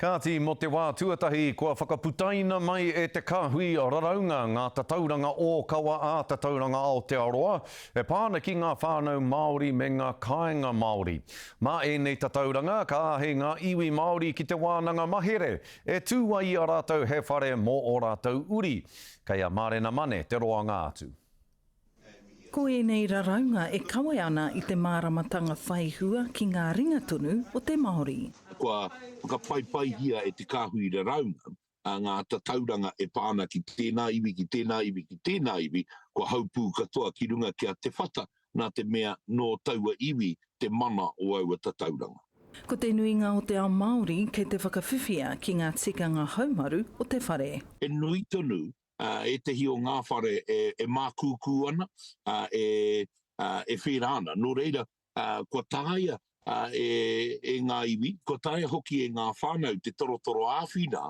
Kāti mo te wā tuatahi kua whakaputaina mai e te kāhui o raraunga ngā tatauranga o kawa a tatauranga Aotearoa e pāna ki ngā whānau Māori me ngā kāinga Māori. Mā e nei tatauranga ka ahe ngā iwi Māori ki te wānanga mahere e tūwa i a rātou he whare mō o rātou uri. Kei a Mārena Mane te roanga atu. Ko e nei raraunga e kawe ana i te māramatanga whaihua ki ngā ringa tonu o te Māori. Kua whakapaipai hia e te kāhui raraunga, ngā tatauranga e pāna ki tēnā iwi, ki tēnā iwi, ki tēnā iwi, kua haupū katoa ki runga kia te whata, nā te mea no taua iwi te mana o aua tatauranga. Ko te nuinga o te ao Māori kei te whakawhiwhia ki ngā tikanga haumaru o te whare. E nui tonu, e te hio ngā whare e mākūkū ana, e whera ana. Nō reira, kua tāia e ngā iwi, kua tāia hoki e ngā whānau te torotoro āwhina,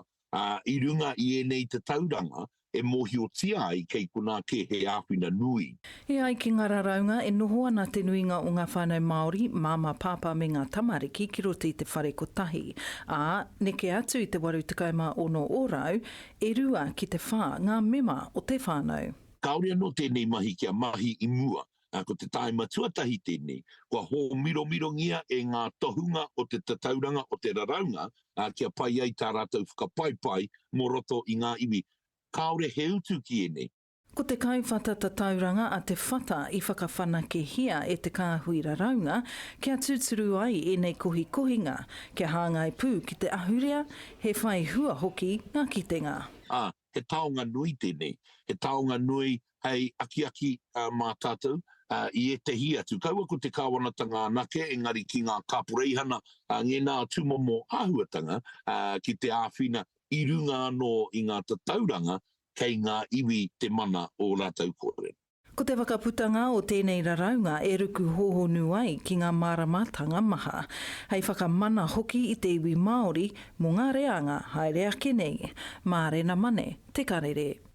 i runga i e nei te tauranga, e mōhiotia ai kei kuna ke he āwhina nui. E ai ki ngā raraunga e noho ana te nuinga o ngā whānau Māori, māma pāpā me ngā tamariki ki roto i te whare kotahi. Neke atu i te 86 ōrau, e rua ki te whā ngā mema o te whānau. Kaore anō tēnei mahi kia mahi i mua. Ko te taima tuatahi tēnei, kua hō mirongia e ngā tohunga o te tatauranga o te raraunga, kia pai ai tā rātou whakapaipai mō roto i ngā iwi. Kaore he utu ki ene. Ko te kaiwhata tatauranga a te whata i whakawhanakehia e te kāhui raraunga, kia tūturu ai e nei kohinga, kia hāngai pū ki te ahurea, he whai hua hoki ngā kitenga. He taonga nui tēnei, he taonga nui hei aki mā tātou, i e te hi atu. Kaua ko te kāwanatanga anake, engari ki ngā kāpureihana, ngena tūmomo āhuatanga, ki te āwhina, i runga anō i ngā tatauranga kei ngā iwi te mana o rātou kore. Ko te whakaputanga o tēnei raraunga e ruku hohonu ai ki ngā māramatanga maha. Hei whakamana hoki i te iwi Māori mō ngā reanga haere ake nei. Mārena Mane, te karere.